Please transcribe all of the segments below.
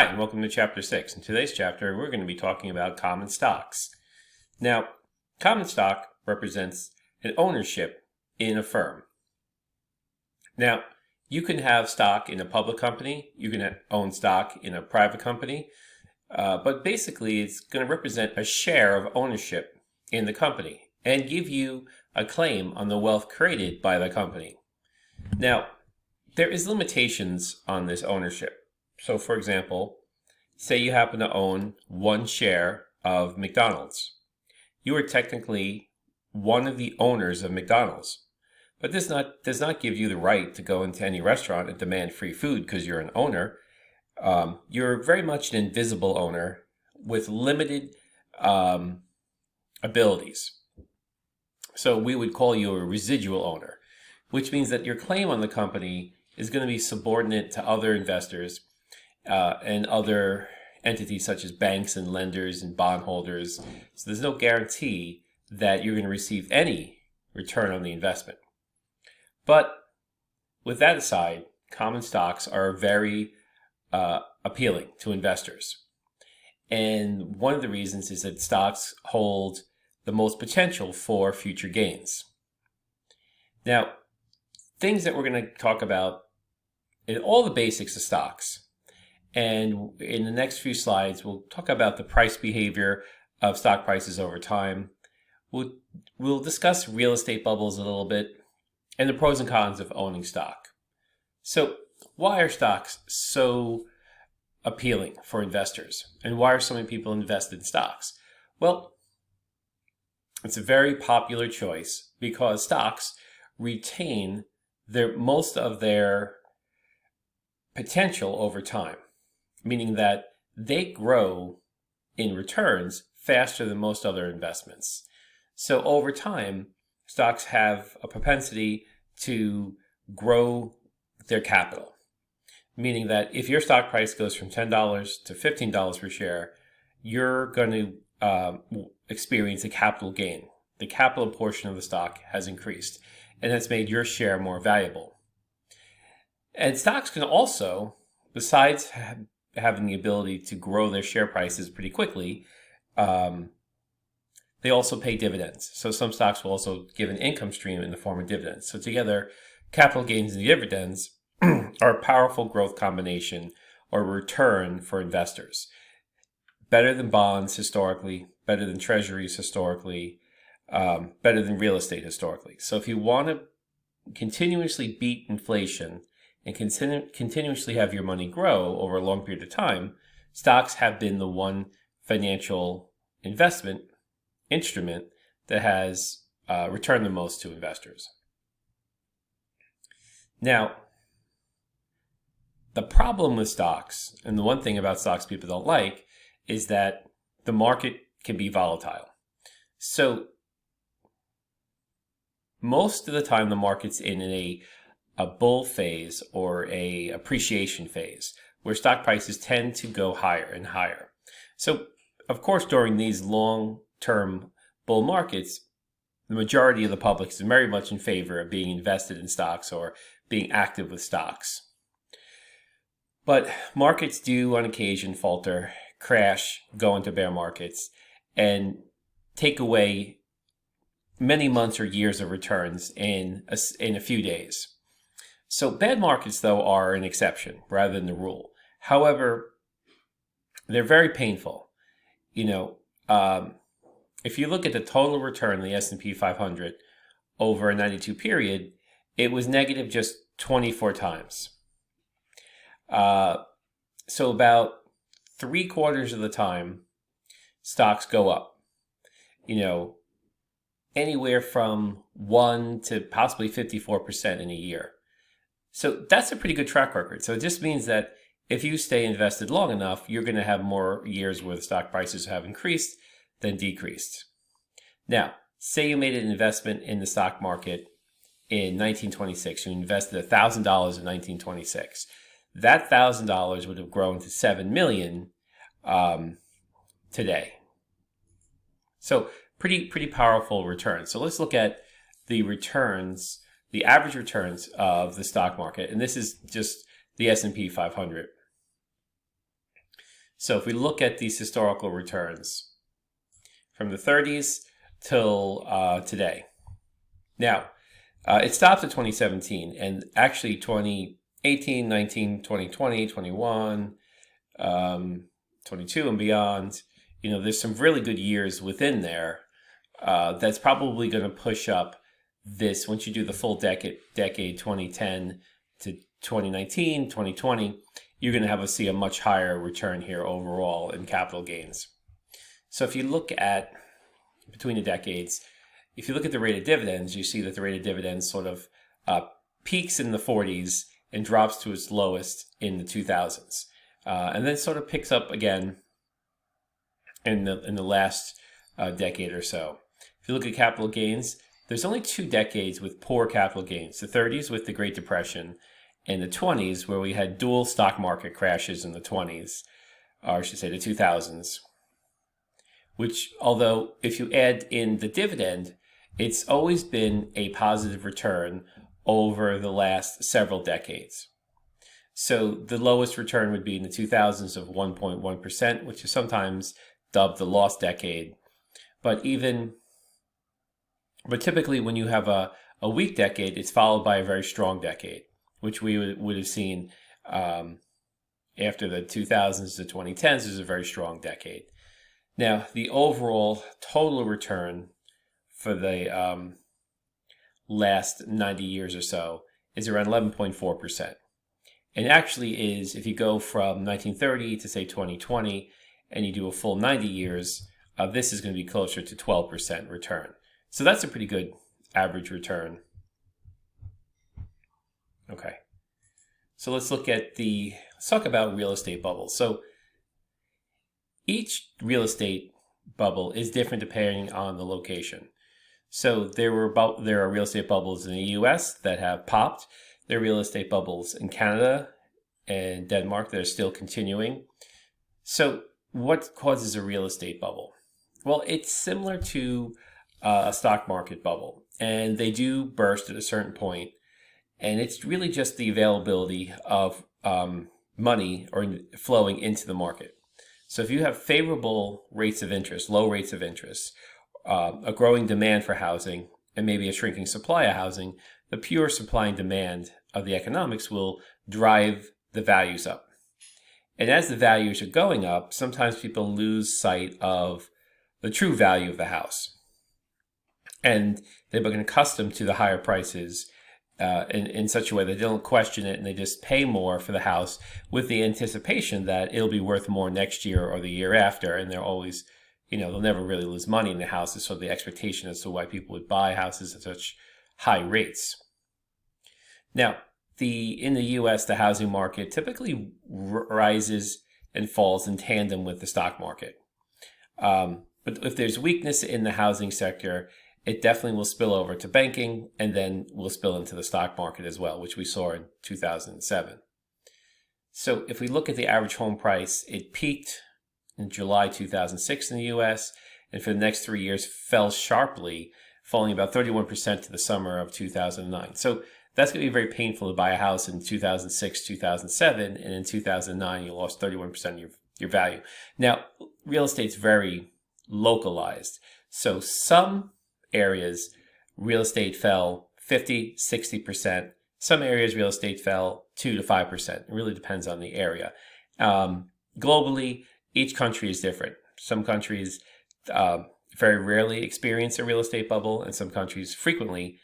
Hi, and welcome to Chapter 6. In today's chapter, we're going to be talking about common stocks. Now, common stock represents an ownership in a firm. Now, you can have stock in a public company, you can own stock in a private company, but basically it's going to represent a share of ownership in the company and give you a claim on the wealth created by the company. Now, there is limitations on this ownership. So for example, say you happen to own one share of McDonald's. You are technically one of the owners of McDonald's. But this does not give you the right to go into any restaurant and demand free food because you're an owner. You're very much an invisible owner with limited abilities. So we would call you a residual owner, which means that your claim on the company is going to be subordinate to other investors and other entities such as banks and lenders and bondholders. So there's no guarantee that you're going to receive any return on the investment. But with that aside, common stocks are very appealing to investors. And one of the reasons is that stocks hold the most potential for future gains. Now, things that we're going to talk about in all the basics of stocks. And in the next few slides, we'll talk about the price behavior of stock prices over time. We'll discuss real estate bubbles a little bit and the pros and cons of owning stock. So why are stocks so appealing for investors? And why are so many people invested in stocks? Well, it's a very popular choice because stocks retain most of their potential over time, meaning that they grow in returns faster than most other investments. So over time, stocks have a propensity to grow their capital, meaning that if your stock price goes from $10 to $15 per share, you're going to experience a capital gain. The capital portion of the stock has increased, and that's made your share more valuable. And stocks can also, besides having the ability to grow their share prices pretty quickly, they also pay dividends. So some stocks will also give an income stream in the form of dividends. So together, capital gains and dividends are a powerful growth combination or return for investors. Better than bonds historically, better than treasuries historically, better than real estate historically. So if you want to continuously beat inflation and continuously have your money grow over a long period of time, stocks have been the one financial investment instrument that has returned the most to investors. Now, the problem with stocks, and the one thing about stocks people don't like, is that the market can be volatile. So most of the time the market's in a bull phase or a appreciation phase where stock prices tend to go higher and higher. So of course, during these long-term bull markets, the majority of the public is very much in favor of being invested in stocks or being active with stocks. But markets do on occasion falter, crash, go into bear markets, and take away many months or years of returns in a few days. So bad markets, though, are an exception rather than the rule. However, they're very painful. If you look at the total return of the S&P 500 over a 92 period, it was negative just 24 times. So about 3/4 of the time, stocks go up. Anywhere from 1 to possibly 54% in a year. So that's a pretty good track record. So it just means that if you stay invested long enough, you're going to have more years where the stock prices have increased than decreased. Now, say you made an investment in the stock market in 1926. You invested $1,000 in 1926. That $1,000 would have grown to $7 million today. So pretty powerful returns. So let's look at the returns, the average returns of the stock market. And this is just the S&P 500. So if we look at these historical returns from the 30s till today. Now, it stopped at 2017, and actually 2018, 19, 2020, 21, 22 and beyond, there's some really good years within there that's probably going to push up this, once you do the full decade 2010 to 2019, 2020, you're going to see a much higher return here overall in capital gains. So if you look at between the decades, if you look at the rate of dividends, you see that the rate of dividends sort of peaks in the 40s and drops to its lowest in the 2000s, and then sort of picks up again in the last decade or so. If you look at capital gains, there's only 2 decades with poor capital gains: the 30s with the Great Depression, and the 20s where we had dual stock market crashes in the 20s, or I should say the 2000s. Which, although if you add in the dividend, it's always been a positive return over the last several decades. So the lowest return would be in the 2000s of 1.1%, which is sometimes dubbed the lost decade. But typically when you have a weak decade, it's followed by a very strong decade, which we would have seen after the 2000s to 2010s is a very strong decade. Now, the overall total return for the last 90 years or so is around 11.4%. And actually is, if you go from 1930 to say 2020 and you do a full 90 years, this is going to be closer to 12% return. So that's a pretty good average return. Okay. So let's talk about real estate bubbles. So each real estate bubble is different depending on the location. So there are real estate bubbles in the US that have popped. There are real estate bubbles in Canada and Denmark that are still continuing. So what causes a real estate bubble? Well, it's similar to a stock market bubble, and they do burst at a certain point, and it's really just the availability of money or flowing into the market. So if you have favorable rates of interest, low rates of interest, a growing demand for housing, and maybe a shrinking supply of housing, the pure supply and demand of the economics will drive the values up. And as the values are going up, sometimes people lose sight of the true value of the house. And they become accustomed to the higher prices in such a way that they don't question it, and they just pay more for the house with the anticipation that it'll be worth more next year or the year after. And they're always, they'll never really lose money in the houses. So the expectation as to why people would buy houses at such high rates. Now, in the US, the housing market typically rises and falls in tandem with the stock market. But if there's weakness in the housing sector, it definitely will spill over to banking and then will spill into the stock market as well, which we saw in 2007. So if we look at the average home price, it peaked in July 2006 in the US, and for the next 3 years fell sharply, falling about 31% to the summer of 2009. So that's going to be very painful to buy a house in 2006, 2007, and in 2009 you lost 31% of your value. Now, real estate's very localized. So some areas, real estate fell 50, 60%. Some areas, real estate fell 2 to 5%. It really depends on the area. Globally, each country is different. Some countries very rarely experience a real estate bubble, and some countries frequently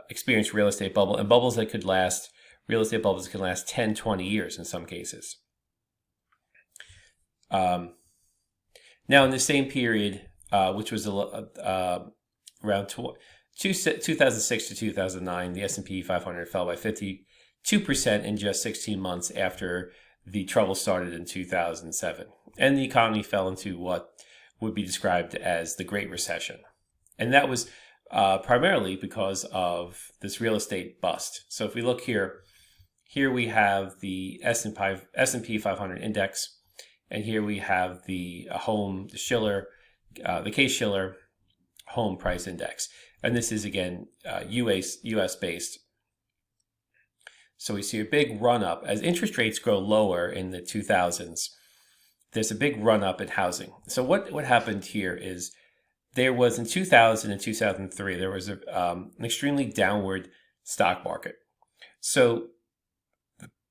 experience real estate bubble, and real estate bubbles can last 10, 20 years in some cases. Now, in the same period, which was around 2006 to 2009, the S&P 500 fell by 52% in just 16 months after the trouble started in 2007. And the economy fell into what would be described as the Great Recession. And that was primarily because of this real estate bust. So if we look here we have the S&P 500 index, and here we have the Case-Shiller home price index. And this is, again, US based. So we see a big run up as interest rates grow lower in the 2000s. There's a big run up in housing. So what happened here is there was in 2000 and 2003, there was an extremely downward stock market. So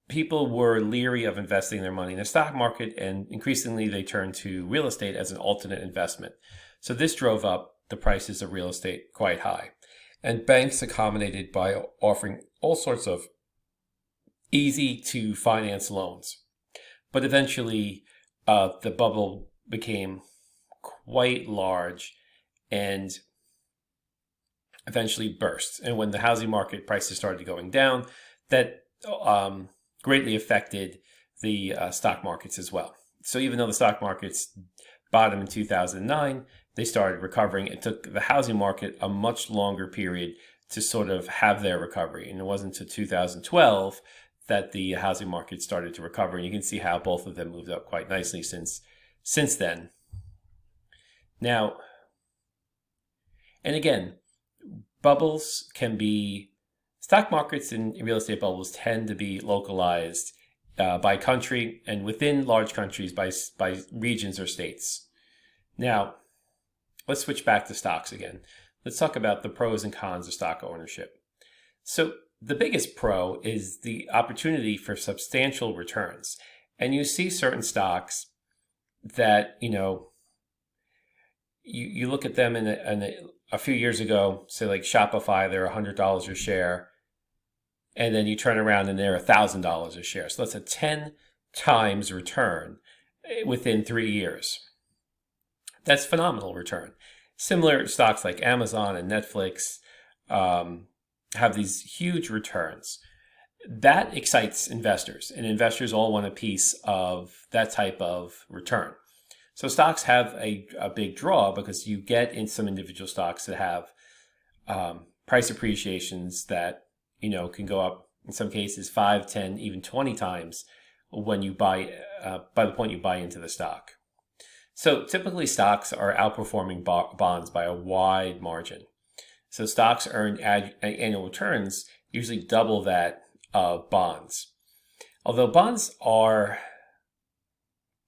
people were leery of investing their money in the stock market, and increasingly they turned to real estate as an alternate investment. So this drove up the prices of real estate quite high. And banks accommodated by offering all sorts of easy to finance loans. But eventually the bubble became quite large and eventually burst. And when the housing market prices started going down, that greatly affected the stock markets as well. So even though the stock markets bottomed in 2009, they started recovering. It took the housing market a much longer period to sort of have their recovery. And it wasn't until 2012 that the housing market started to recover. And you can see how both of them moved up quite nicely since then. Now, and again, bubbles can be, stock markets and real estate bubbles tend to be localized by country, and within large countries by regions or states. Now, let's switch back to stocks again. Let's talk about the pros and cons of stock ownership. So the biggest pro is the opportunity for substantial returns. And you see certain stocks that, you look at them in a few years ago, say like Shopify, they're $100 a share. And then you turn around and they're $1,000 a share. So that's a 10 times return within 3 years. That's phenomenal return. Similar stocks like Amazon and Netflix have these huge returns. That excites investors, and investors all want a piece of that type of return. So stocks have a big draw because you get in some individual stocks that have price appreciations that can go up in some cases 5, 10, even 20 times when you buy by the point you buy into the stock. So typically stocks are outperforming bonds by a wide margin. So stocks earn annual returns usually double that of bonds. Although bonds are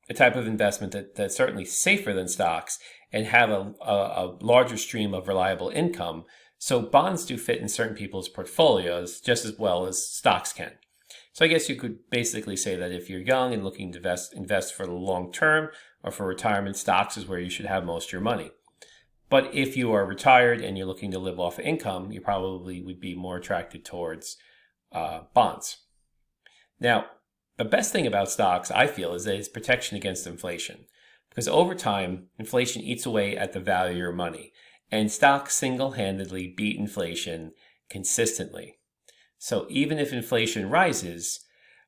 a type of investment that's certainly safer than stocks and have a larger stream of reliable income, so bonds do fit in certain people's portfolios just as well as stocks can. So I guess you could basically say that if you're young and looking to invest for the long term or for retirement, stocks is where you should have most of your money. But if you are retired and you're looking to live off of income, you probably would be more attracted towards bonds. Now, the best thing about stocks, I feel, is that it's protection against inflation. Because over time, inflation eats away at the value of your money. And stocks single-handedly beat inflation consistently. So even if inflation rises,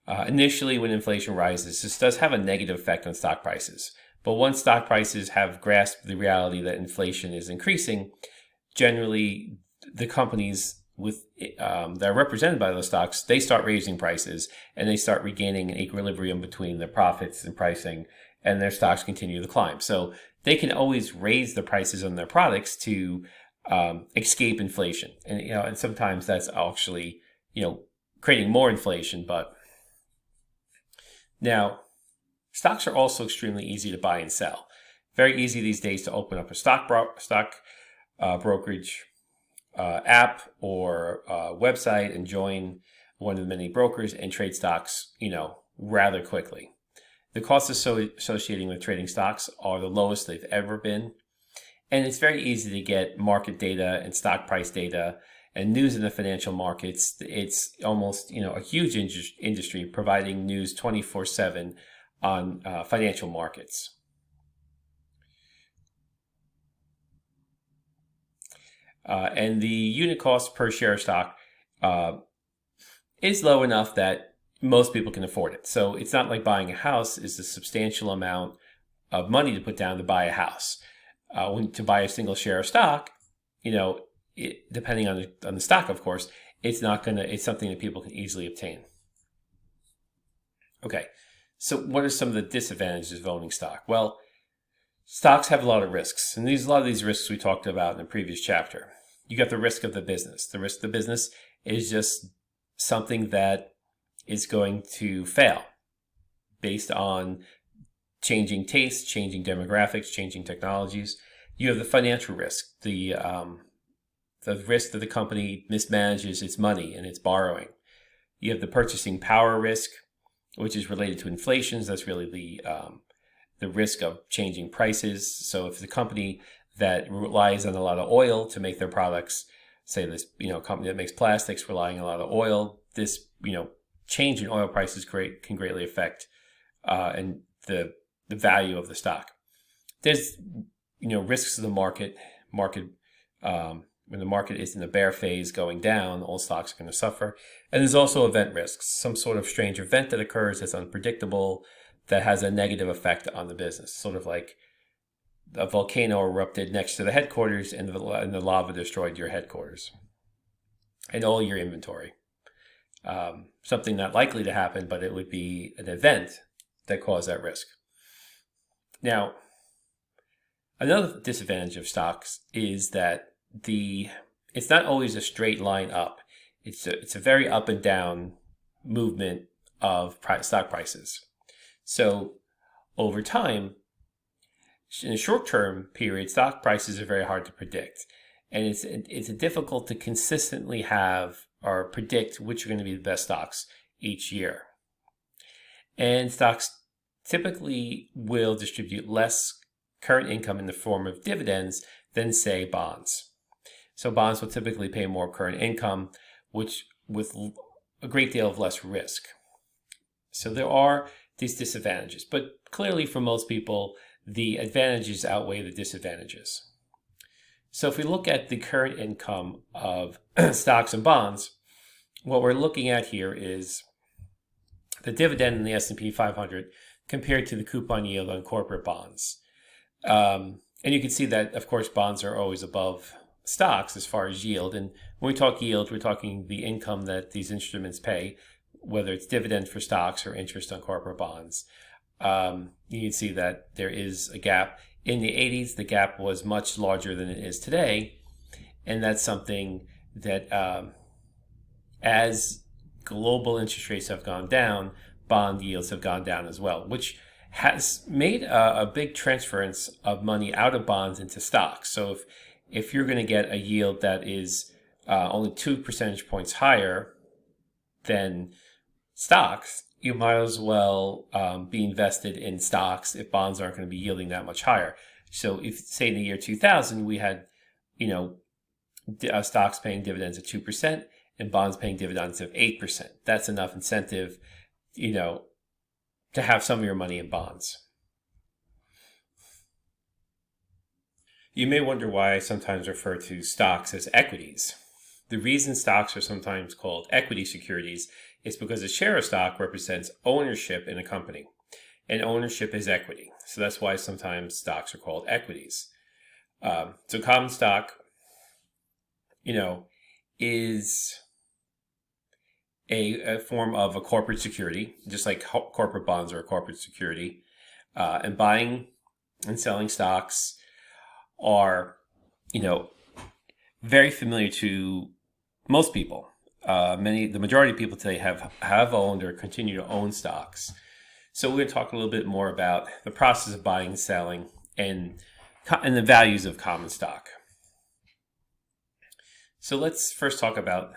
initially when inflation rises, this does have a negative effect on stock prices. But once stock prices have grasped the reality that inflation is increasing, generally the companies that are represented by those stocks, they start raising prices and they start regaining an equilibrium between their profits and pricing, and their stocks continue to climb. So they can always raise the prices on their products to escape inflation. And sometimes that's actually, creating more inflation. But now, stocks are also extremely easy to buy and sell. Very easy these days to open up a stock brokerage app or website and join one of the many brokers and trade stocks, rather quickly. The costs associated with trading stocks are the lowest they've ever been. And it's very easy to get market data and stock price data and news in the financial markets. It's almost, a huge industry providing news 24/7 on financial markets. And the unit cost per share of stock is low enough that most people can afford it. So it's not like buying a house is a substantial amount of money to put down to buy a house. To buy a single share of stock, depending on the stock, of course, it's something that people can easily obtain. Okay, so what are some of the disadvantages of owning stock? Well, stocks have a lot of risks, and a lot of these risks we talked about in the previous chapter. You got the risk of the business. The risk of the business is just something that is going to fail based on changing tastes, changing demographics, changing technologies. You have the financial risk, the risk that the company mismanages its money and its borrowing. You have the purchasing power risk, which is related to inflation. That's really the risk of changing prices. So if the company that relies on a lot of oil to make their products, say this company that makes plastics relying on a lot of oil, this change in oil prices can greatly affect and the value of the stock. There's risks of the market. When the market is in the bear phase going down, all stocks are going to suffer. And there's also event risks, some sort of strange event that occurs that's unpredictable, that has a negative effect on the business. Sort of like a volcano erupted next to the headquarters and the lava destroyed your headquarters and all your inventory. Something not likely to happen, but it would be an event that caused that risk. Now, another disadvantage of stocks is that it's not always a straight line up. It's a very up and down movement of stock prices. So over time, in a short-term period, stock prices are very hard to predict. And it's difficult to consistently have or predict which are going to be the best stocks each year. And stocks typically will distribute less current income in the form of dividends than, say, bonds. So bonds will typically pay more current income, which with a great deal of less risk. So there are these disadvantages, but clearly for most people, the advantages outweigh the disadvantages. So if we look at the current income of stocks and bonds, what we're looking at here is the dividend in the S&P 500 compared to the coupon yield on corporate bonds. And you can see that, of course, bonds are always above stocks as far as yield. And when we talk yield, we're talking the income that these instruments pay, whether it's dividend for stocks or interest on corporate bonds. You can see that there is a gap. In the 80s, the gap was much larger than it is today. And that's something that as global interest rates have gone down, bond yields have gone down as well, which has made a big transference of money out of bonds into stocks. So if you're going to get a yield that is only 2 percentage points higher than stocks, you might as well be invested in stocks if bonds aren't going to be yielding that much higher. So if, say, in the year 2000, we had, stocks paying dividends at 2% and bonds paying dividends of 8%. That's enough incentive, to have some of your money in bonds. You may wonder why I sometimes refer to stocks as equities. The reason stocks are sometimes called equity securities is because a share of stock represents ownership in a company, and ownership is equity. So that's why sometimes stocks are called equities. So common stock, is a form of a corporate security, just like corporate bonds are a corporate security. And buying and selling stocks are, very familiar to most people. The majority of people today have owned or continue to own stocks. So we're going to talk a little bit more about the process of buying and selling and the values of common stock. So let's first talk about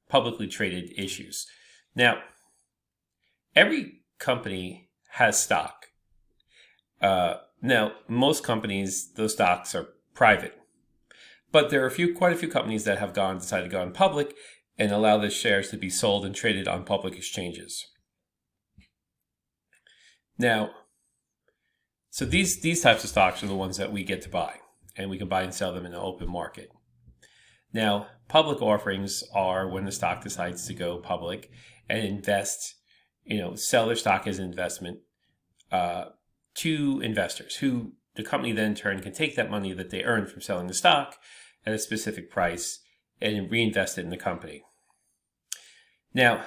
publicly traded issues. Now, every company has stock. Now, most companies, those stocks are private. But there are quite a few companies that have decided to go on public and allow the shares to be sold and traded on public exchanges. Now, so these types of stocks are the ones that we get to buy, and we can buy and sell them in the open market. Now, public offerings are when the stock decides to go public and invest, sell their stock as an investment to investors who the company then in turn can take that money that they earned from selling the stock at a specific price and reinvest it in the company. Now,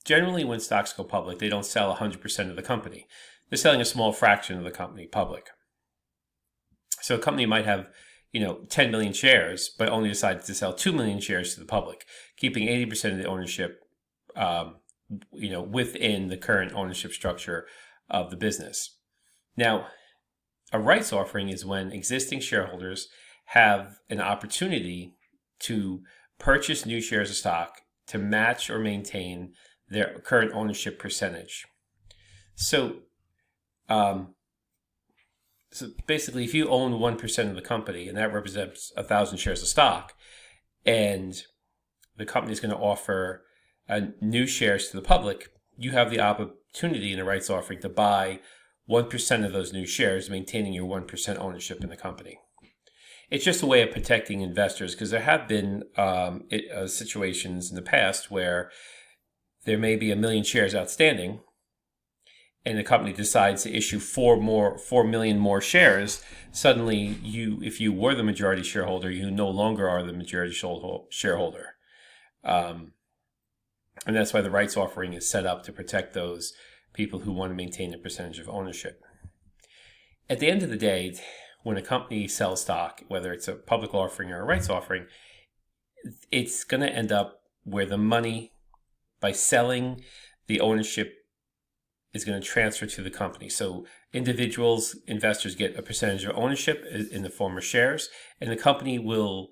generally when stocks go public, they don't sell 100% of the company. They're selling a small fraction of the company public. So a company might have 10 million shares, but only decided to sell 2 million shares to the public, keeping 80% of the ownership within the current ownership structure of the business. Now, a rights offering is when existing shareholders have an opportunity to purchase new shares of stock to match or maintain their current ownership percentage. So basically, if you own 1% of the company, and that represents 1,000 shares of stock, and the company is going to offer new shares to the public, you have the opportunity in a rights offering to buy 1% of those new shares, maintaining your 1% ownership in the company. It's just a way of protecting investors, because there have been situations in the past where there may be 1 million shares outstanding, and the company decides to issue 4 million more shares. Suddenly, if you were the majority shareholder, you no longer are the majority shareholder. And that's why the rights offering is set up to protect those people who want to maintain a percentage of ownership. At the end of the day, when a company sells stock, whether it's a public offering or a rights offering, it's going to end up where the money, by selling, the ownership is going to transfer to the company. So individuals, investors get a percentage of ownership in the form of shares, and the company will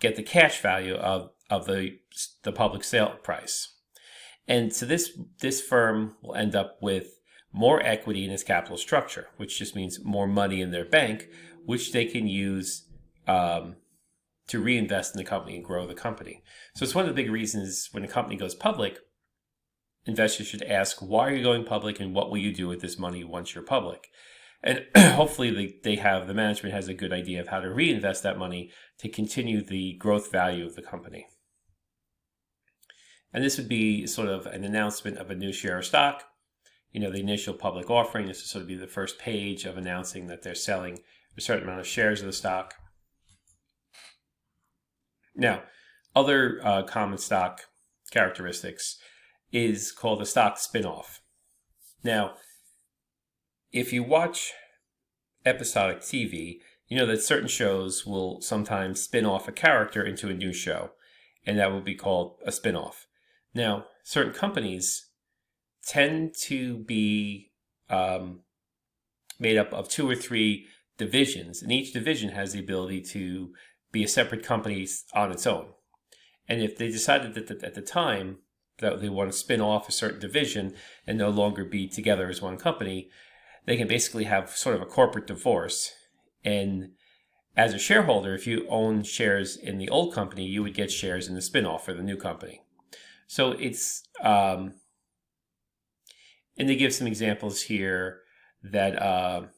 get the cash value of the public sale price. And so this firm will end up with more equity in its capital structure, which just means more money in their bank, which they can use to reinvest in the company and grow the company. So it's one of the big reasons when a company goes public, investors should ask, why are you going public and what will you do with this money once you're public? And hopefully the management has a good idea of how to reinvest that money to continue the growth value of the company. And this would be sort of an announcement of a new share of stock. The initial public offering, this would sort of be the first page of announcing that they're selling a certain amount of shares of the stock. Now, other common stock characteristics is called a stock spinoff. Now, if you watch episodic TV, you know that certain shows will sometimes spin off a character into a new show, and that will be called a spinoff. Now, certain companies tend to be made up of 2 or 3 divisions, and each division has the ability to be a separate company on its own. And if they decided that at the time that they want to spin off a certain division and no longer be together as one company, they can basically have sort of a corporate divorce. And as a shareholder, if you own shares in the old company, you would get shares in the spinoff for the new company. So it's and they give some examples here that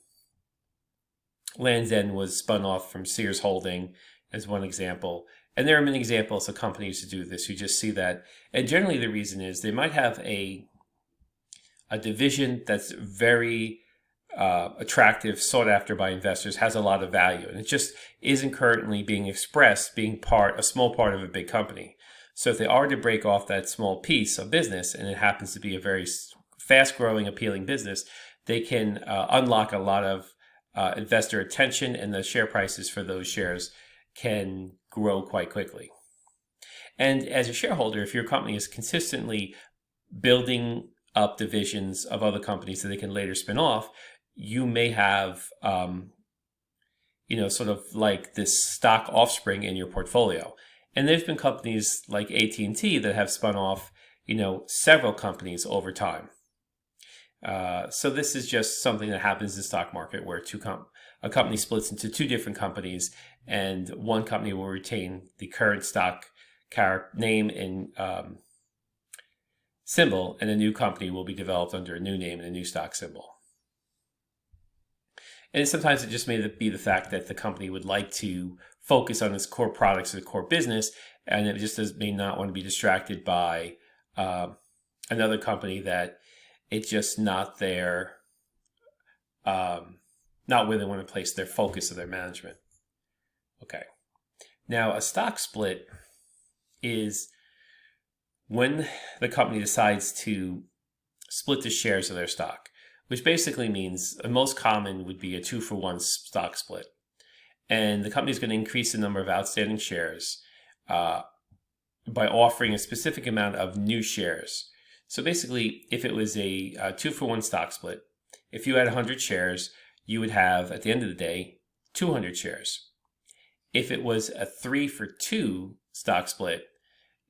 Land's End was spun off from Sears Holding as one example. And there are many examples of companies who do this, who just see that. And generally the reason is they might have a division that's very attractive, sought after by investors, has a lot of value. And it just isn't currently being expressed, being a small part of a big company. So if they are to break off that small piece of business, and it happens to be a very fast-growing, appealing business, they can unlock a lot of investor attention, and the share prices for those shares can grow quite quickly. And as a shareholder, if your company is consistently building up divisions of other companies that they can later spin off, you may have, sort of like this stock offspring in your portfolio. And there's been companies like AT&T that have spun off, several companies over time. So this is just something that happens in the stock market where a company splits into 2 different companies, and one company will retain the current stock name and symbol, and a new company will be developed under a new name and a new stock symbol. And sometimes it just may be the fact that the company would like to focus on its core products or core business, and it just may not want to be distracted by another company that it's just not there, not where they want to place their focus of their management. Okay. Now, a stock split is when the company decides to split the shares of their stock, which basically means the most common would be a 2-for-1 stock split. And the company is going to increase the number of outstanding shares by offering a specific amount of new shares. So basically, if it was a 2-for-1 stock split, if you had 100 shares, you would have, at the end of the day, 200 shares. If it was a 3-for-2 stock split,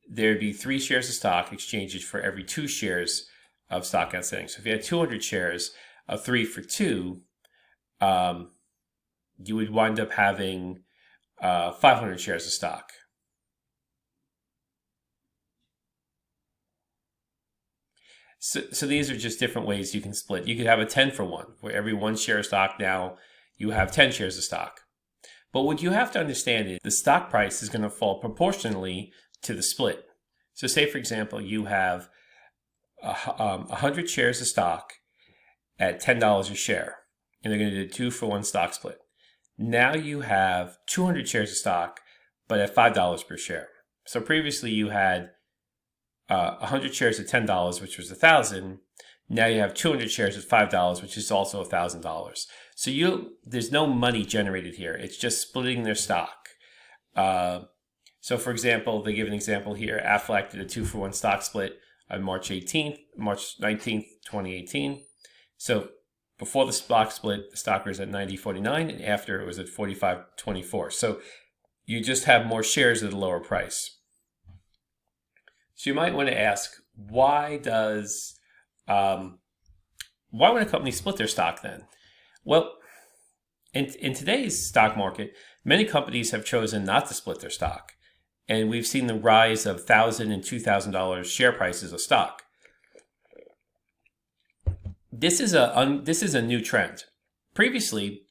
there'd be 3 shares of stock exchanged for every 2 shares of stock outstanding. So if you had 200 shares of 3-for-2, you would wind up having 500 shares of stock. So these are just different ways you can split. You could have a 10-for-1, where every 1 share of stock now you have 10 shares of stock. But what you have to understand is the stock price is going to fall proportionally to the split. So say, for example, you have 100 shares of stock at $10 a share, and they're going to do a 2-for-1 stock split. Now you have 200 shares of stock, but at $5 per share. So previously you had 100 shares at $10, which was $1,000. Now you have 200 shares at $5, which is also $1,000. So there's no money generated here. It's just splitting their stock. So for example, they give an example here. Aflac did a 2-for-1 stock split on March 19th, 2018. So before the stock split, the stock was at $90.49, and after it was at $45.24. So you just have more shares at a lower price. So you might want to ask, why would a company split their stock then? Well, in today's stock market, many companies have chosen not to split their stock. And we've seen the rise of $1,000 and $2,000 share prices of stock. This is a new trend. Previously,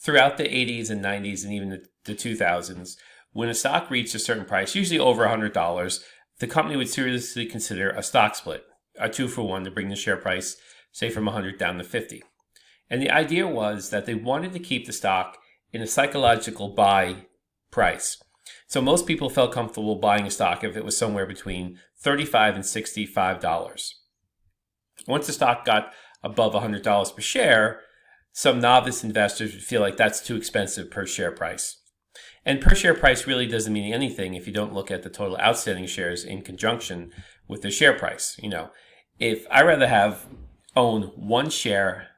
throughout the 80s and 90s and even the 2000s, when a stock reached a certain price, usually over $100, the company would seriously consider a stock split, a 2-for-1 to bring the share price, say, from 100 down to 50. And the idea was that they wanted to keep the stock in a psychological buy price. So most people felt comfortable buying a stock if it was somewhere between $35 and $65. Once the stock got above $100 per share, some novice investors would feel like that's too expensive per share price. And per share price really doesn't mean anything if you don't look at the total outstanding shares in conjunction with the share price. If I rather own 1 share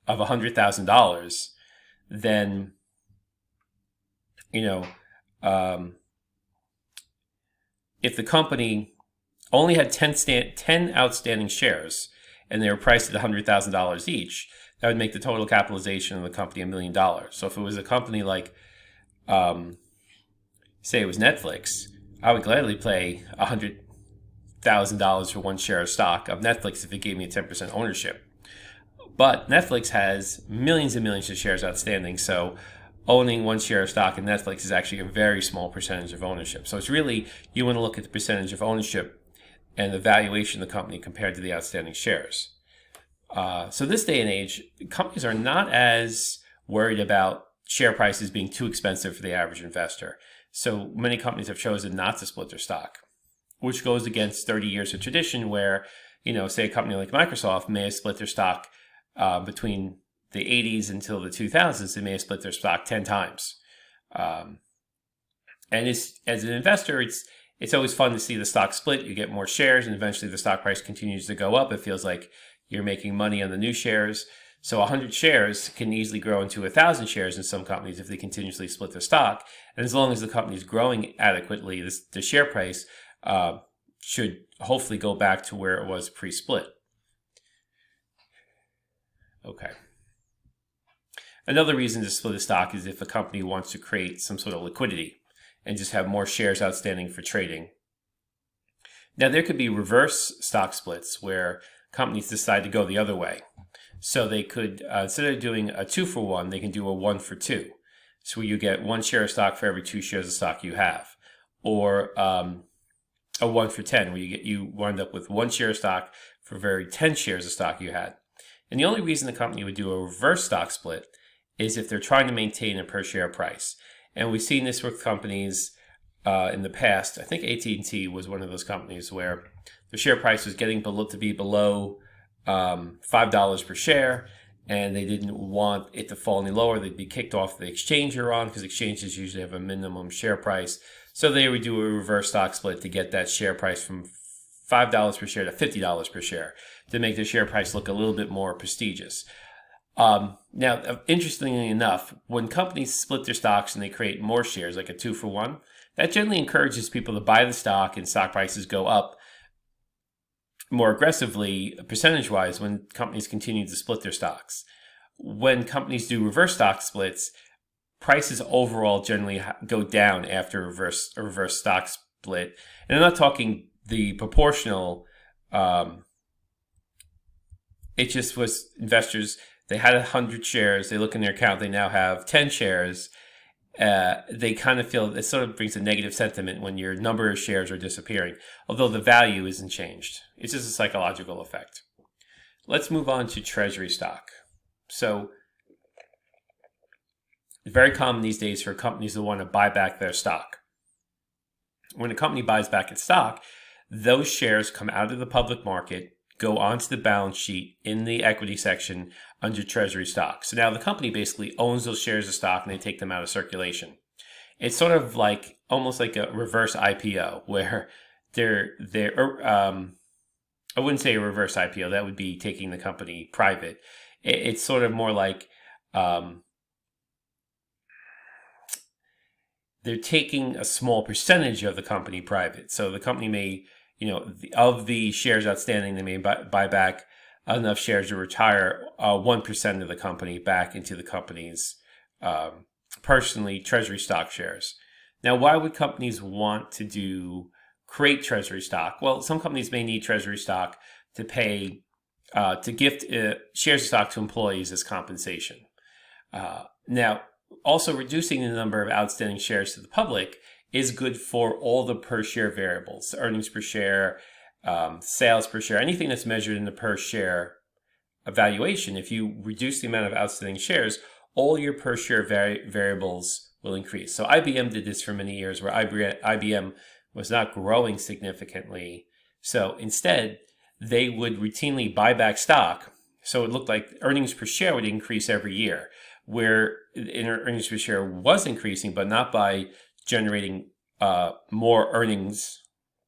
of $100,000 than, if the company only had 10 outstanding shares and they were priced at $100,000 each, that would make the total capitalization of the company $1 million. So if it was a company like, say it was Netflix, I would gladly pay $100,000 for 1 share of stock of Netflix if it gave me a 10% ownership. But Netflix has millions and millions of shares outstanding, so owning 1 share of stock in Netflix is actually a very small percentage of ownership. So it's really, you want to look at the percentage of ownership and the valuation of the company compared to the outstanding shares. So this day and age, companies are not as worried about share prices being too expensive for the average investor. So many companies have chosen not to split their stock, which goes against 30 years of tradition where, say a company like Microsoft may have split their stock between the 80s until the 2000s. They may have split their stock 10 times. And as an investor, it's always fun to see the stock split. You get more shares, and eventually the stock price continues to go up. It feels like you're making money on the new shares. So 100 shares can easily grow into 1,000 shares in some companies if they continuously split their stock. And as long as the company is growing adequately, the share price should hopefully go back to where it was pre-split. Okay. Another reason to split a stock is if a company wants to create some sort of liquidity and just have more shares outstanding for trading. Now, there could be reverse stock splits where companies decide to go the other way. So they could, instead of doing a 2-for-1, they can do a 1-for-2. So you get 1 share of stock for every 2 shares of stock you have. Or a 1-for-10, where you wind up with 1 share of stock for every 10 shares of stock you had. And the only reason the company would do a reverse stock split is if they're trying to maintain a per share price. And we've seen this with companies in the past. I think AT&T was one of those companies where the share price was getting to be below $5 per share, and they didn't want it to fall any lower. They'd be kicked off the exchange you're on, because exchanges usually have a minimum share price. So they would do a reverse stock split to get that share price from $5 per share to $50 per share to make the share price look a little bit more prestigious. Now, interestingly enough, when companies split their stocks and they create more shares, like a 2-for-1, that generally encourages people to buy the stock and stock prices go up more aggressively percentage-wise when companies continue to split their stocks. When companies do reverse stock splits, prices overall generally go down after a reverse stock split. And I'm not talking the proportional. It just was investors, they had 100 shares, they look in their account, they now have 10 shares. They kind of feel it sort of brings a negative sentiment when your number of shares are disappearing, although the value isn't changed. It's just a psychological effect. Let's move on to Treasury stock. So it's very common these days for companies to want to buy back their stock. When a company buys back its stock, those shares come out of the public market, go onto the balance sheet in the equity section under Treasury stock. So now the company basically owns those shares of stock and they take them out of circulation. It's sort of like almost like a reverse IPO where I wouldn't say a reverse IPO, that would be taking the company private. It's sort of more like they're taking a small percentage of the company private. So the company may, of the shares outstanding, they may buy back enough shares to retire 1% of the company back into the company's personally Treasury stock shares. Now, why would companies want to create Treasury stock? Well, some companies may need Treasury stock to pay, to gift shares of stock to employees as compensation. Now, also reducing the number of outstanding shares to the public is good for all the per share variables, earnings per share, sales per share, anything that's measured in the per share valuation. If you reduce the amount of outstanding shares, all your per share variables will increase. So IBM did this for many years where IBM was not growing significantly. So instead, they would routinely buy back stock. So it looked like earnings per share would increase every year, where earnings per share was increasing, but not by generating more earnings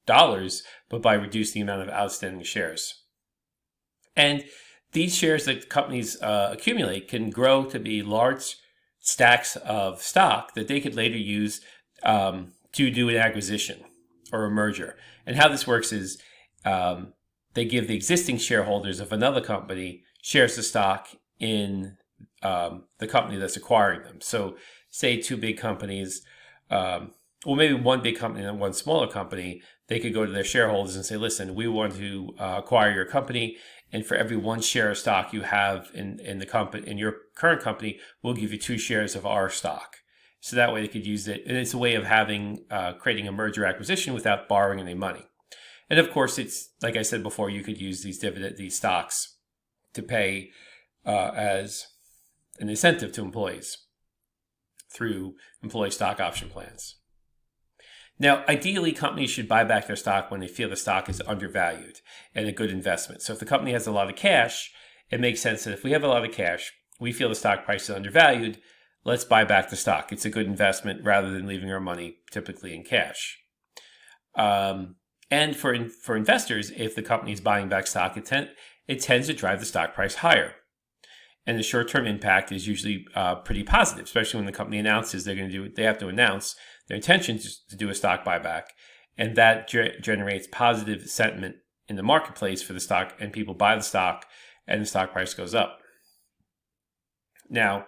dollars, but by reducing the amount of outstanding shares. And these shares that companies accumulate can grow to be large stacks of stock that they could later use to do an acquisition or a merger. And how this works is they give the existing shareholders of another company shares of stock in the company that's acquiring them. So say two big companies, well, maybe one big company and one smaller company, they could go to their shareholders and say, listen, we want to acquire your company, and for every one share of stock you have in the company, in your current company, we'll give you 2 shares of our stock. So that way they could use it, and it's a way of creating a merger acquisition without borrowing any money. And of course, it's like I said before, you could use these stocks to pay as an incentive to employees through employee stock option plans. Now, ideally, companies should buy back their stock when they feel the stock is undervalued and a good investment. So if the company has a lot of cash, it makes sense that if we have a lot of cash, we feel the stock price is undervalued, let's buy back the stock. It's a good investment rather than leaving our money typically in cash. And for investors, if the company is buying back stock, it tends to drive the stock price higher. And the short-term impact is usually pretty positive, especially when the company announces they have to announce their intention to do a stock buyback. And that generates positive sentiment in the marketplace for the stock, and people buy the stock and the stock price goes up. Now,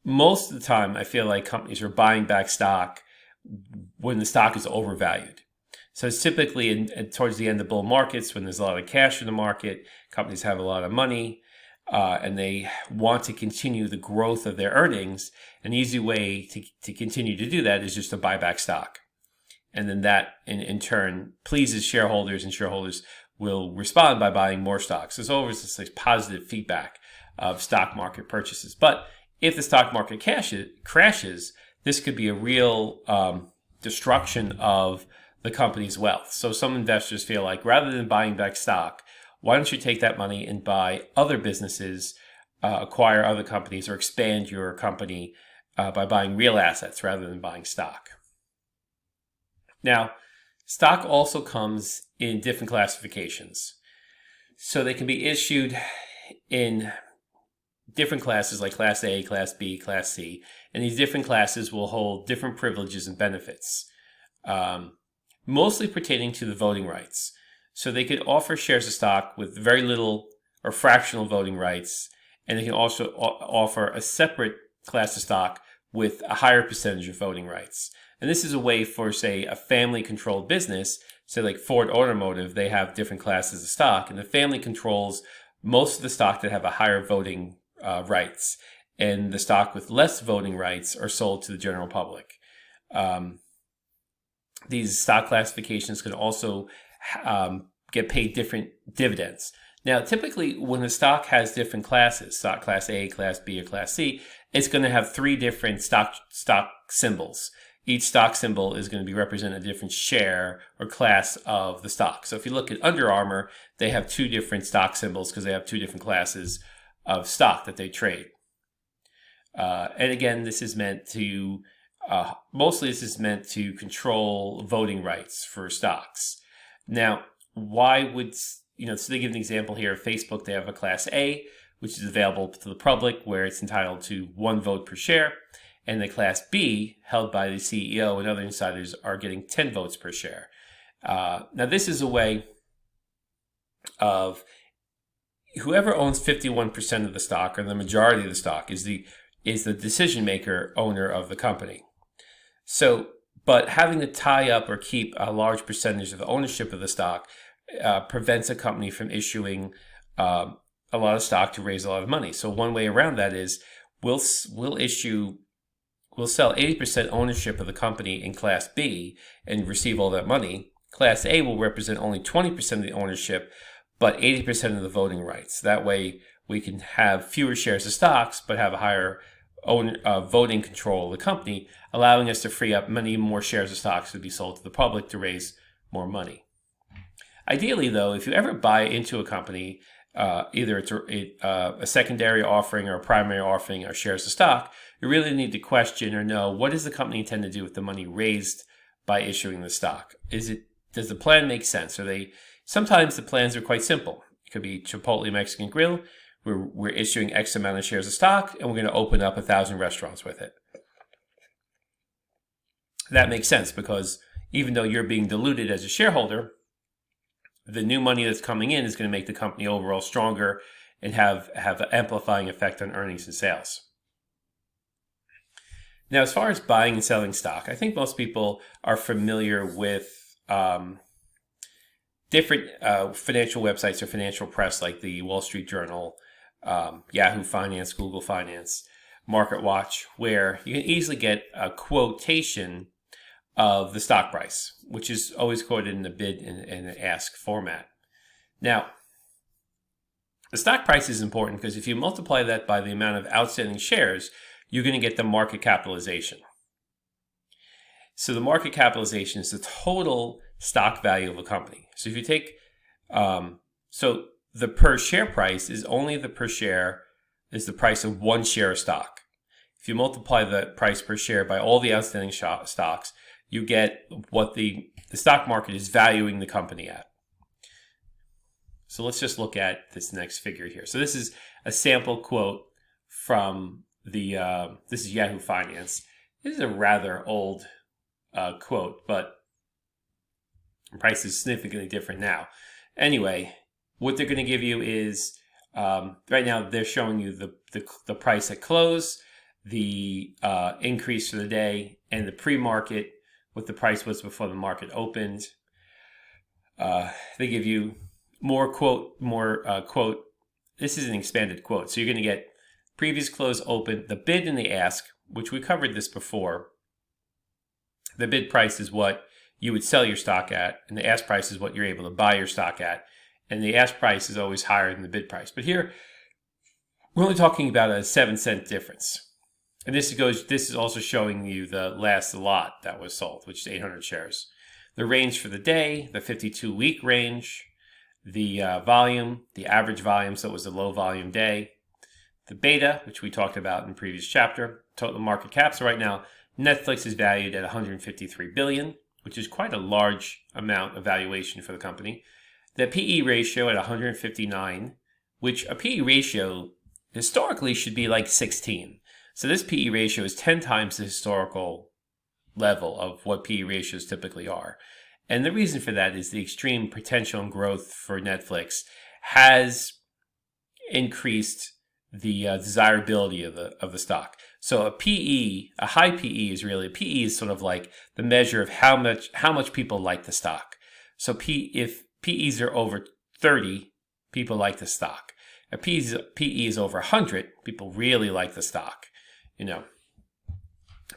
most of the time, I feel like companies are buying back stock when the stock is overvalued. So it's typically towards the end of bull markets when there's a lot of cash in the market, companies have a lot of money, and they want to continue the growth of their earnings. An easy way to continue to do that is just to buy back stock. And then that, in turn, pleases shareholders, and shareholders will respond by buying more stocks. There's always this positive feedback of stock market purchases. But if the stock market crashes, this could be a real destruction of the company's wealth. So some investors feel like rather than buying back stock, why don't you take that money and buy other businesses, acquire other companies, or expand your company by buying real assets rather than buying stock? Now, Stock also comes in different classifications. So they can be issued in different classes like Class A, Class B, Class C. And these different classes will hold different privileges and benefits, mostly pertaining to the voting rights. So they could offer shares of stock with very little or fractional voting rights, and they can also offer a separate class of stock with a higher percentage of voting rights. And this is a way for, say, a family-controlled business, say like Ford Automotive, they have different classes of stock, and the family controls most of the stock that have a higher voting rights, and the stock with less voting rights are sold to the general public. These stock classifications can also get paid different dividends. Now, typically, when a stock has different classes, stock class A, class B, or class C, it's going to have three different stock symbols. Each stock symbol is going to be represent a different share or class of the stock. So if you look at Under Armour, they have two different stock symbols because they have two different classes of stock that they trade. And again, this is meant to, mostly this is meant to control voting rights for stocks. Now, why would, so they give an example here of Facebook. They have a Class A, which is available to the public, where it's entitled to 1 vote per share. And the Class B, held by the CEO and other insiders, are getting 10 votes per share. Now, this is a way of whoever owns 51% of the stock, or the majority of the stock, is the decision maker owner of the company. So, but having to tie up or keep a large percentage of the ownership of the stock prevents a company from issuing a lot of stock to raise a lot of money. So one way around that is we'll sell 80% ownership of the company in Class B and receive all that money. Class A will represent only 20% of the ownership, but 80% of the voting rights. That way we can have fewer shares of stocks, but have a higher voting control of the company, allowing us to free up many more shares of stocks to be sold to the public to raise more money. Ideally, though, if you ever buy into a company, either it's a secondary offering or a primary offering or shares of stock, you really need to question or know, what does the company intend to do with the money raised by issuing the stock? Does the plan make sense? Sometimes the plans are quite simple. It could be Chipotle Mexican Grill. We're issuing X amount of shares of stock, and we're going to open up 1,000 restaurants with it. That makes sense because even though you're being diluted as a shareholder, the new money that's coming in is going to make the company overall stronger and have an amplifying effect on earnings and sales. Now, as far as buying and selling stock, I think most people are familiar with different financial websites or financial press like the Wall Street Journal, Yahoo Finance, Google Finance, Market Watch, where you can easily get a quotation of the stock price, which is always quoted in the bid and an ask format. Now, the stock price is important because if you multiply that by the amount of outstanding shares, you're going to get the market capitalization. So the market capitalization is the total stock value of a company. So if you take, so the per share price is only the price of 1 share of stock. If you multiply the price per share by all the outstanding stocks, you get what the stock market is valuing the company at. So let's just look at this next figure here. So this is a sample quote from this is Yahoo Finance. This is a rather old quote, but the price is significantly different now. Anyway, what they're going to give you is, right now they're showing you the price at close, the increase for the day, and the pre-market, what the price was before the market opened. They give you more quote. This is an expanded quote. So you're going to get previous close, open, the bid and the ask, which we covered this before. The bid price is what you would sell your stock at, and the ask price is what you're able to buy your stock at. And the ask price is always higher than the bid price. But here, we're only talking about a 7-cent difference. And this is also showing you the last lot that was sold, which is 800 shares. The range for the day, the 52-week range, the volume, the average volume, so it was a low volume day. The beta, which we talked about in the previous chapter, total market cap. So right now, Netflix is valued at $153 billion. which is quite a large amount of valuation for the company. The PE ratio at 159, which a PE ratio historically should be like 16. So this PE ratio is 10 times the historical level of what PE ratios typically are. And the reason for that is the extreme potential and growth for Netflix has increased the desirability of the stock. So a high PE is really, a PE is sort of like the measure of how much people like the stock. So if PEs are over 30, people like the stock. A PE is over 100, people really like the stock.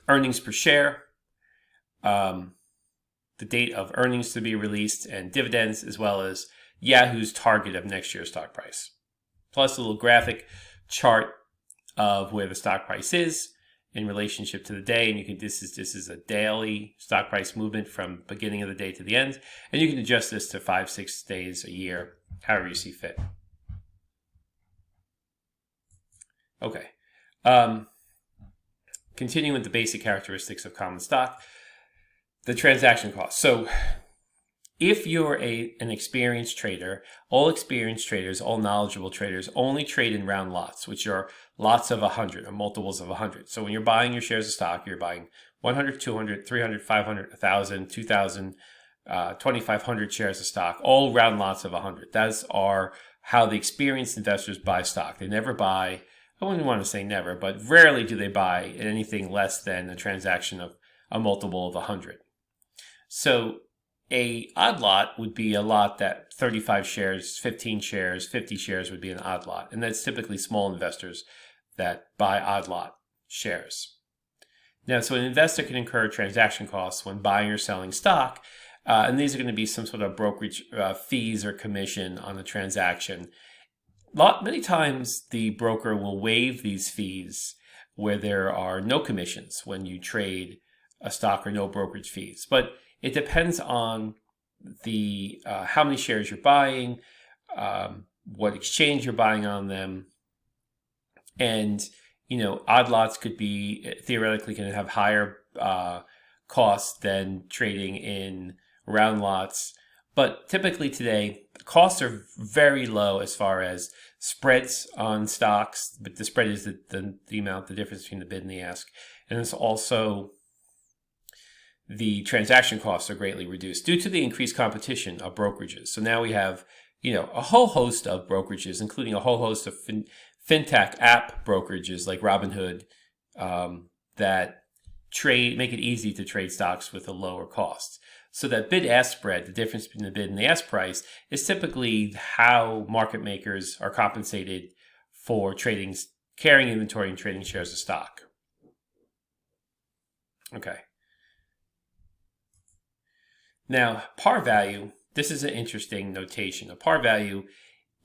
Earnings per share, the date of earnings to be released, and dividends, as well as Yahoo's target of next year's stock price. Plus a little graphic chart of where the stock price is in relationship to the day, and this is a daily stock price movement from beginning of the day to the end, and you can adjust this to 5-6 days, a year, however you see fit. Okay. Continuing with the basic characteristics of common stock, the transaction cost. So if you're an experienced trader, all experienced traders, all knowledgeable traders only trade in round lots, which are lots of 100 or multiples of 100. So when you're buying your shares of stock, you're buying 100, 200, 300, 500, 1,000, 2,000, 2,500 shares of stock, all round lots of 100. Those are how the experienced investors buy stock. They never buy, I wouldn't want to say never, but rarely do they buy anything less than a transaction of a multiple of 100. So a odd lot would be a lot that 35 shares, 15 shares, 50 shares would be an odd lot. And that's typically small investors that buy odd lot shares. Now, so an investor can incur transaction costs when buying or selling stock. And these are going to be some sort of brokerage fees or commission on the transaction. Many times the broker will waive these fees where there are no commissions when you trade a stock, or no brokerage fees. But it depends on the how many shares you're buying, what exchange you're buying on them, and odd lots could be theoretically going to have higher costs than trading in round lots. But typically today, costs are very low as far as spreads on stocks. But the spread is the amount, the difference between the bid and the ask, and it's also the transaction costs are greatly reduced due to the increased competition of brokerages. So now we have, a whole host of brokerages, including a whole host of fintech app brokerages like Robinhood that make it easy to trade stocks with a lower cost. So that bid-ask spread, the difference between the bid and the ask price, is typically how market makers are compensated for carrying inventory and trading shares of stock. Okay. Now, par value, this is an interesting notation. A par value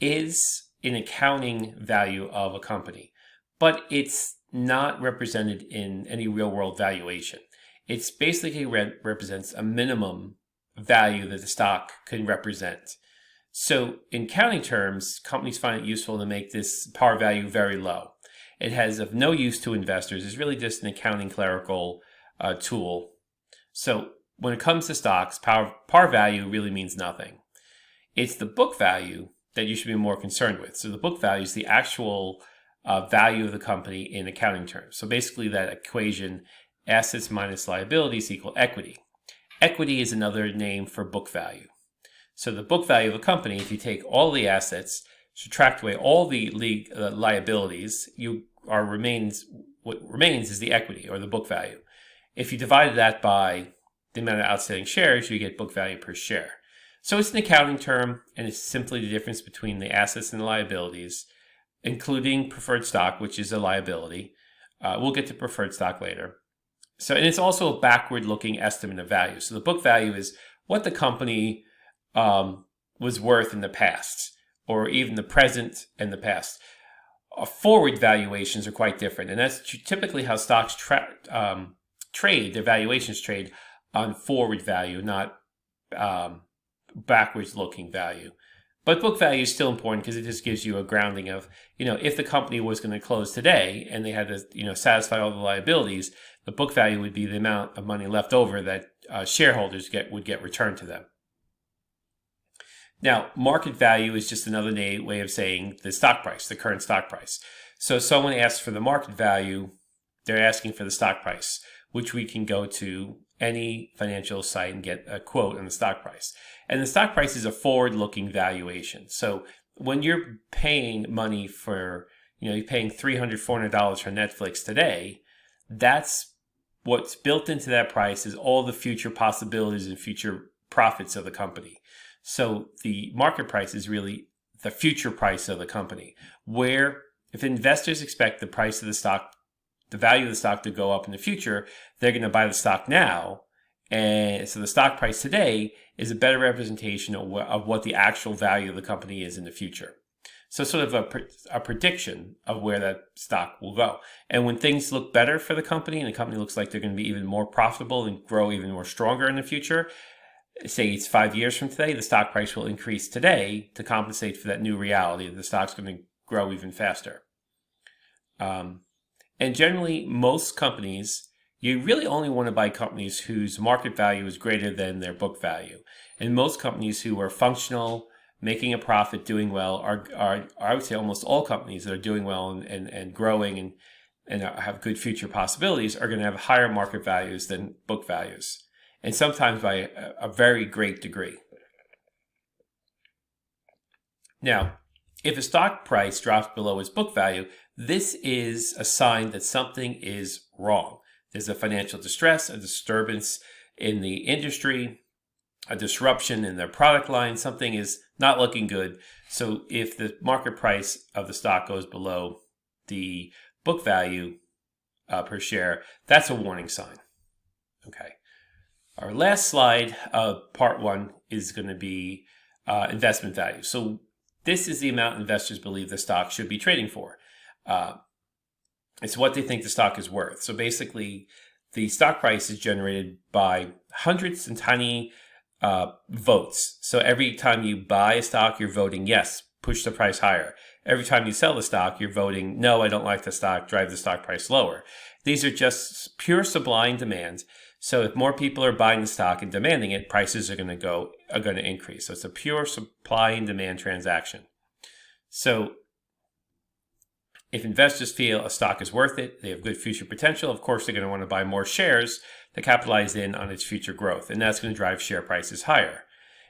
is an accounting value of a company, but it's not represented in any real-world valuation. It's basically represents a minimum value that the stock can represent. So in accounting terms, companies find it useful to make this par value very low. It has of no use to investors. It's really just an accounting clerical tool. So when it comes to stocks, par value really means nothing. It's the book value that you should be more concerned with. So the book value is the actual value of the company in accounting terms. So basically that equation, assets minus liabilities equal equity. Equity is another name for book value. So the book value of a company, if you take all the assets, subtract away all the liabilities, what remains is the equity, or the book value. If you divide that by the amount of outstanding shares, you get book value per share. So it's an accounting term, and it's simply the difference between the assets and the liabilities, including preferred stock, which is a liability. We'll get to preferred stock later. So, and it's also a backward-looking estimate of value. So the book value is what the company was worth in the past, or even the present and the past. Forward valuations are quite different, and that's typically how stocks trade. Their valuations trade on forward value, not backwards-looking value. But book value is still important because it just gives you a grounding of, if the company was going to close today and they had to, satisfy all the liabilities, the book value would be the amount of money left over that shareholders would get returned to them. Now, market value is just another way of saying the stock price, the current stock price. So if someone asks for the market value, they're asking for the stock price, which we can go to any financial site and get a quote on the stock price. And the stock price is a forward-looking valuation. So when you're paying money for, you're paying $300, $400 for Netflix today, that's what's built into that price is all the future possibilities and future profits of the company. So the market price is really the future price of the company, where if investors expect the price of the stock, the value of the stock to go up in the future, they're going to buy the stock now. And so the stock price today is a better representation of what the actual value of the company is in the future. So sort of a prediction of where that stock will go. And when things look better for the company and the company looks like they're going to be even more profitable and grow even more stronger in the future, say it's 5 years from today, the stock price will increase today to compensate for that new reality that the stock's going to grow even faster. And generally, most companies, you really only want to buy companies whose market value is greater than their book value. And most companies who are functional, making a profit, doing well, are I would say almost all companies that are doing well and growing and have good future possibilities are going to have higher market values than book values. And sometimes by a very great degree. Now, if a stock price drops below its book value, this is a sign that something is wrong. There's a financial distress, a disturbance in the industry, a disruption in their product line. Something is not looking good. So if the market price of the stock goes below the book value per share, that's a warning sign. Okay. Our last slide of part one is going to be investment value. So this is the amount investors believe the stock should be trading for. It's what they think the stock is worth. So basically, the stock price is generated by hundreds and tiny votes. So every time you buy a stock, you're voting yes, push the price higher. Every time you sell the stock, you're voting no, I don't like the stock, drive the stock price lower. These are just pure supply and demand. So if more people are buying the stock and demanding it, prices are going to increase. So it's a pure supply and demand transaction. So if investors feel a stock is worth it, they have good future potential, of course they're going to want to buy more shares to capitalize on its future growth. And that's going to drive share prices higher.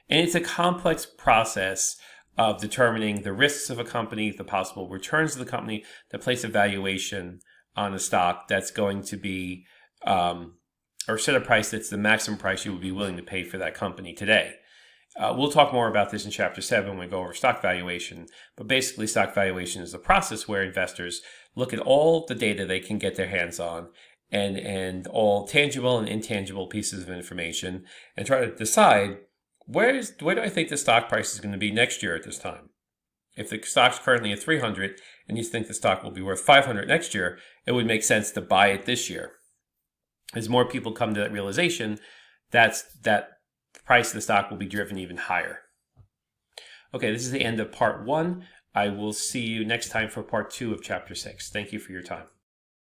And it's a complex process of determining the risks of a company, the possible returns of the company, to place a valuation on a stock that's going to be or set a price that's the maximum price you would be willing to pay for that company today. We'll talk more about this in Chapter 7 when we go over stock valuation. But basically, stock valuation is a process where investors look at all the data they can get their hands on and all tangible and intangible pieces of information and try to decide where do I think the stock price is going to be next year at this time. If the stock's currently at 300 and you think the stock will be worth 500 next year, it would make sense to buy it this year. As more people come to that realization, that price of the stock will be driven even higher. Okay, this is the end of part one. I will see you next time for part 2 of chapter 6. Thank you for your time.